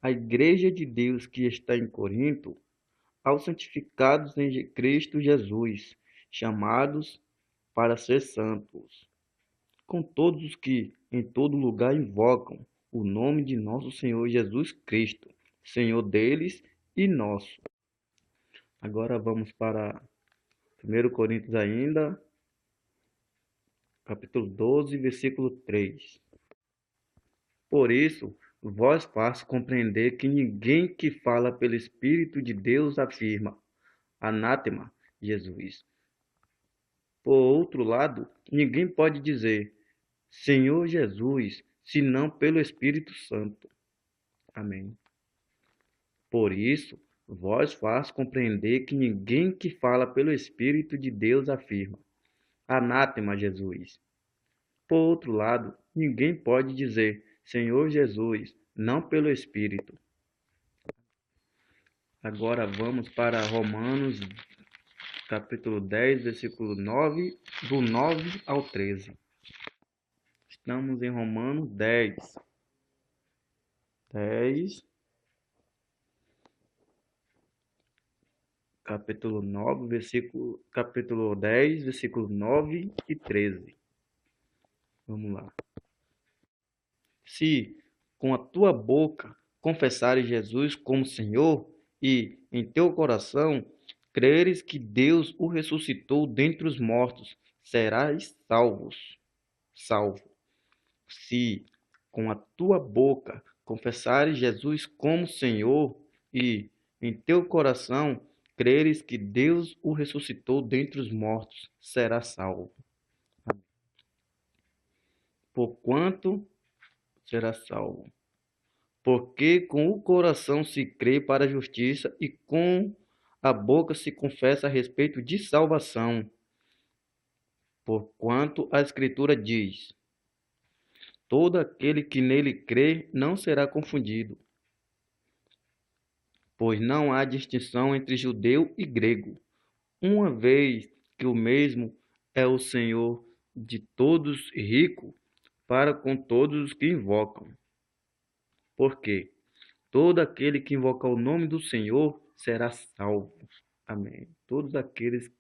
à igreja de Deus que está em Corinto, aos santificados em Cristo Jesus, chamados para ser santos, com todos os que em todo lugar invocam o nome de nosso Senhor Jesus Cristo, Senhor deles e nosso. Agora vamos para 1 Coríntios ainda, capítulo 12, versículo 3. Por isso, vós faço compreender que ninguém que fala pelo Espírito de Deus afirma, anátema, Jesus. Por outro lado, ninguém pode dizer, Senhor Jesus, senão pelo Espírito Santo. Amém. Por isso, vós faço compreender que ninguém que fala pelo Espírito de Deus afirma, anátema, Jesus. Por outro lado, ninguém pode dizer, Senhor Jesus, não pelo Espírito. Agora vamos para Romanos, capítulo 10, versículo 9, do 9 ao 13. Estamos em Romanos 10. 10, capítulo 10, versículo 9 e 13. Vamos lá. Se com a tua boca confessares Jesus como Senhor e em teu coração creres que Deus o ressuscitou dentre os mortos, serás salvo. Se com a tua boca confessares Jesus como Senhor e em teu coração creres que Deus o ressuscitou dentre os mortos, serás salvo. Porquanto serás salvo. Porque com o coração se crê para a justiça e com a boca se confessa a respeito de salvação. Porquanto a Escritura diz, todo aquele que nele crê não será confundido, pois não há distinção entre judeu e grego, uma vez que o mesmo é o Senhor de todos e rico para com todos os que invocam. Porque todo aquele que invocar o nome do Senhor será salvo. Amém. Todos aqueles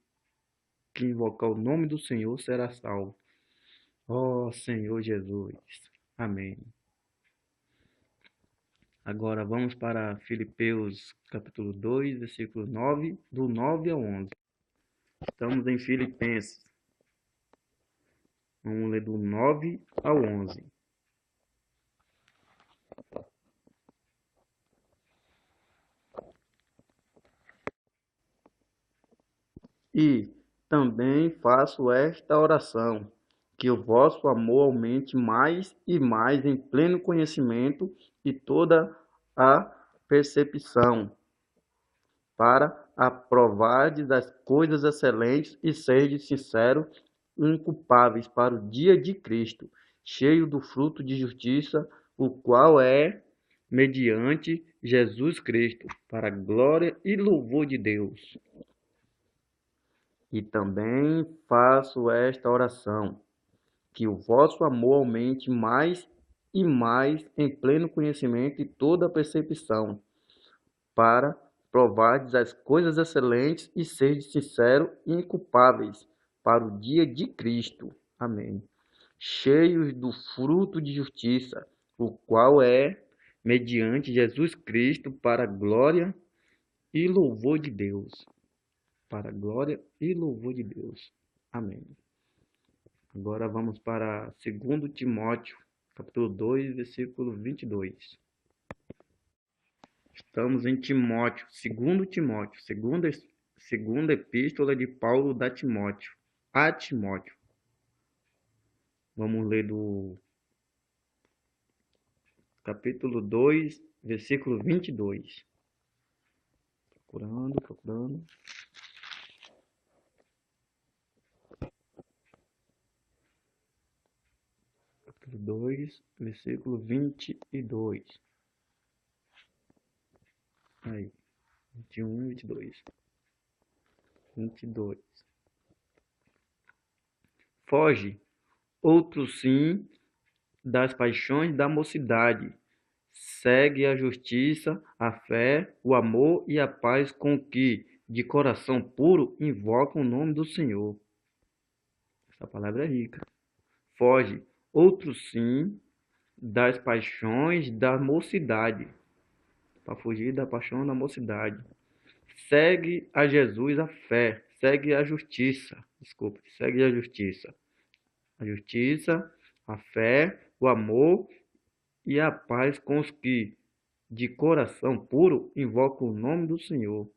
que invocar o nome do Senhor será salvo. Ó Senhor Jesus. Amém. Agora vamos para Filipenses capítulo 2, versículo 9, do 9 ao 11. Estamos em Filipenses. Vamos ler do 9 ao 11. E também faço esta oração, que o vosso amor aumente mais e mais em pleno conhecimento e toda a percepção, para aprovardes as coisas excelentes e serdes sinceros e inculpáveis para o dia de Cristo, cheio do fruto de justiça, o qual é mediante Jesus Cristo, para a glória e louvor de Deus. E também faço esta oração, que o vosso amor aumente mais e mais em pleno conhecimento e toda a percepção, para provardes as coisas excelentes e serdes sinceros e inculpáveis para o dia de Cristo. Amém. Cheios do fruto de justiça, o qual é mediante Jesus Cristo para a glória e louvor de Deus. Para a glória e louvor de Deus. Amém. Agora vamos para 2 Timóteo, capítulo 2, versículo 22. Estamos em Timóteo, 2 Timóteo, segunda epístola de Paulo a Timóteo. Vamos ler do capítulo 2, versículo 22. Procurando. Capítulo 2, versículo 22. Aí, 21, 22. 22. Foge, outro sim, das paixões da mocidade, segue a justiça, a fé, o amor e a paz com que, de coração puro, invocam o nome do Senhor. Essa palavra é rica. Foge, outro sim, das paixões da mocidade. Para fugir da paixão da mocidade. Segue a Jesus a fé, segue a justiça. Desculpa, segue a justiça. A justiça, a fé, o amor e a paz com os que, de coração puro, invocam o nome do Senhor.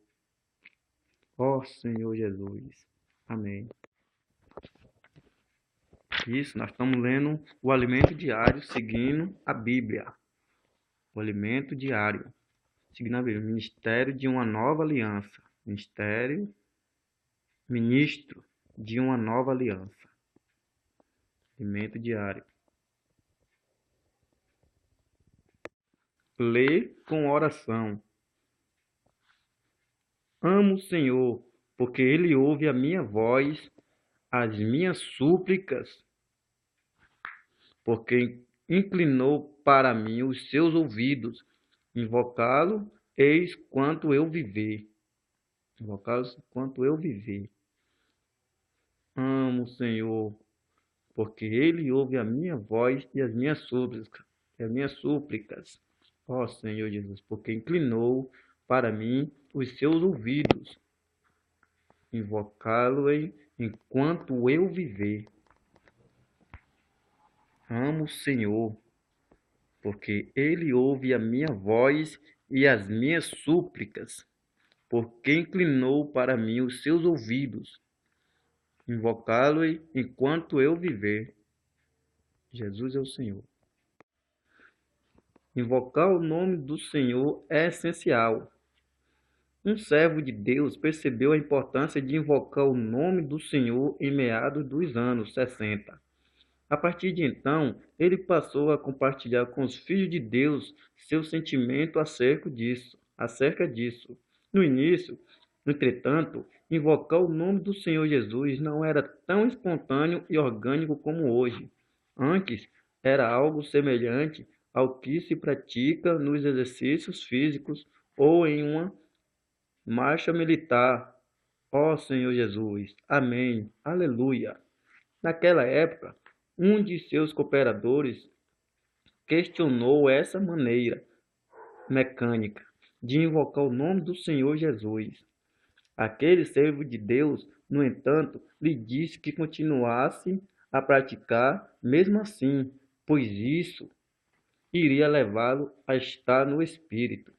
Ó Senhor Jesus. Amém. Isso, nós estamos lendo o alimento diário, seguindo a Bíblia. O alimento diário, seguindo a Bíblia. Ministério de uma nova aliança. Ministro de uma nova aliança. Alimento diário. Lê com oração. Amo o Senhor, porque Ele ouve a minha voz, as minhas súplicas, porque inclinou para mim os seus ouvidos. Invocá-lo, eis quanto eu viver. Invocá-lo quanto eu viver. Amo o Senhor, porque Ele ouve a minha voz e as minhas súplicas. Ó Senhor Jesus, porque inclinou para mim os seus ouvidos. Invocá-lo enquanto eu viver. Amo o Senhor, porque Ele ouve a minha voz e as minhas súplicas, porque inclinou para mim os seus ouvidos. Invocá-lo enquanto eu viver. Jesus é o Senhor. Invocar o nome do Senhor é essencial. Um servo de Deus percebeu a importância de invocar o nome do Senhor em meados dos anos 60. A partir de então, ele passou a compartilhar com os filhos de Deus seu sentimento acerca disso. No início, entretanto, invocar o nome do Senhor Jesus não era tão espontâneo e orgânico como hoje. Antes, era algo semelhante ao que se pratica nos exercícios físicos ou em uma marcha militar. Ó Senhor Jesus. Amém. Aleluia. Naquela época, um de seus cooperadores questionou essa maneira mecânica de invocar o nome do Senhor Jesus. Aquele servo de Deus, no entanto, lhe disse que continuasse a praticar mesmo assim, pois isso iria levá-lo a estar no Espírito.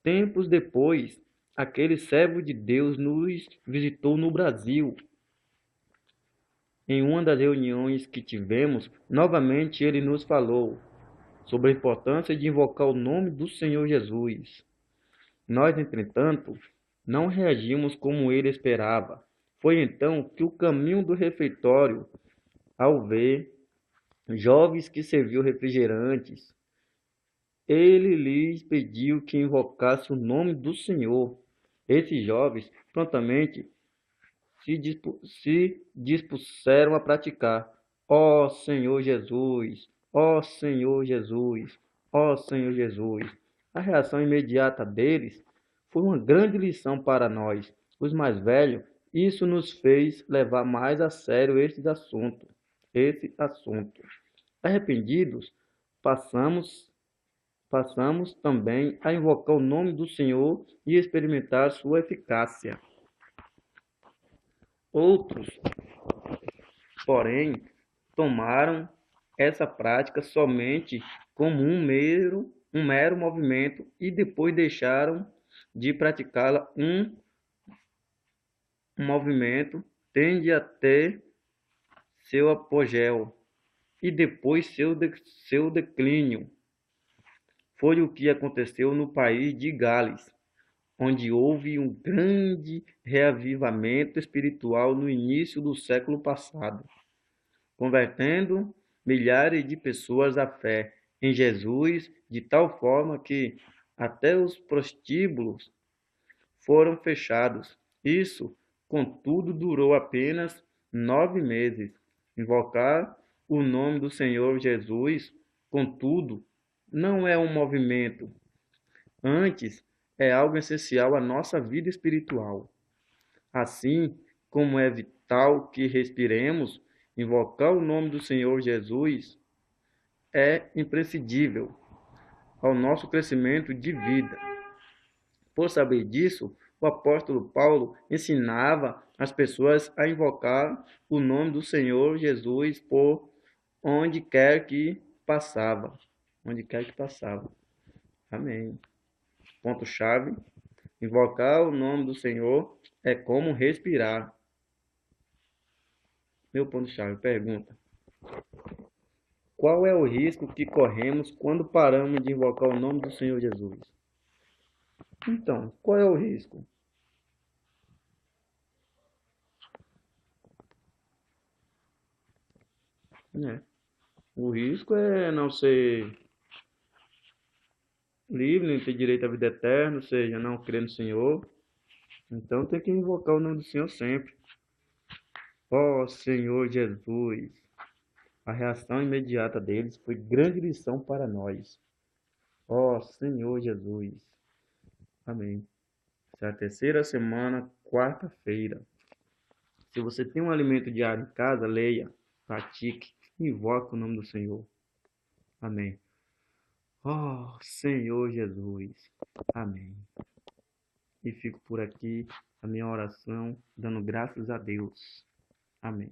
Tempos depois, aquele servo de Deus nos visitou no Brasil. Em uma das reuniões que tivemos, novamente ele nos falou sobre a importância de invocar o nome do Senhor Jesus. Nós, entretanto, não reagimos como ele esperava. Foi então que o caminho do refeitório, ao ver jovens que serviam refrigerantes, ele lhes pediu que invocasse o nome do Senhor. Esses jovens prontamente se dispuseram a praticar. Ó Senhor Jesus, ó Senhor Jesus, ó Senhor Jesus. A reação imediata deles foi uma grande lição para nós, os mais velhos. Isso nos fez levar mais a sério esse assunto. Arrependidos, passamos também a invocar o nome do Senhor e experimentar sua eficácia. Outros, porém, tomaram essa prática somente como um mero movimento e depois deixaram de praticá-la. Um movimento tende a ter seu apogeu e depois seu declínio. Foi o que aconteceu no país de Gales, onde houve um grande reavivamento espiritual no início do século passado, convertendo milhares de pessoas à fé em Jesus, de tal forma que até os prostíbulos foram fechados. Isso, contudo, durou apenas 9 meses. Invocar o nome do Senhor Jesus contudo, não é um movimento, antes é algo essencial à nossa vida espiritual. Assim como é vital que respiremos, invocar o nome do Senhor Jesus é imprescindível ao nosso crescimento de vida. Por saber disso, o apóstolo Paulo ensinava as pessoas a invocar o nome do Senhor Jesus por onde quer que passava. Onde quer que passava. Amém. Ponto-chave. Invocar o nome do Senhor é como respirar. Meu ponto-chave, pergunta. Qual é o risco que corremos quando paramos de invocar o nome do Senhor Jesus? Então, qual é o risco? É. O risco é não ser livre, nem ter direito à vida eterna, ou seja, não crer no Senhor. Então tem que invocar o nome do Senhor sempre. Ó Senhor Jesus. A reação imediata deles foi grande lição para nós. Ó Senhor Jesus. Amém. Essa é a terceira semana, quarta-feira. Se você tem um alimento diário em casa, leia, pratique, invoque o nome do Senhor. Amém. Ó Senhor Jesus. Amém. E fico por aqui a minha oração, dando graças a Deus. Amém.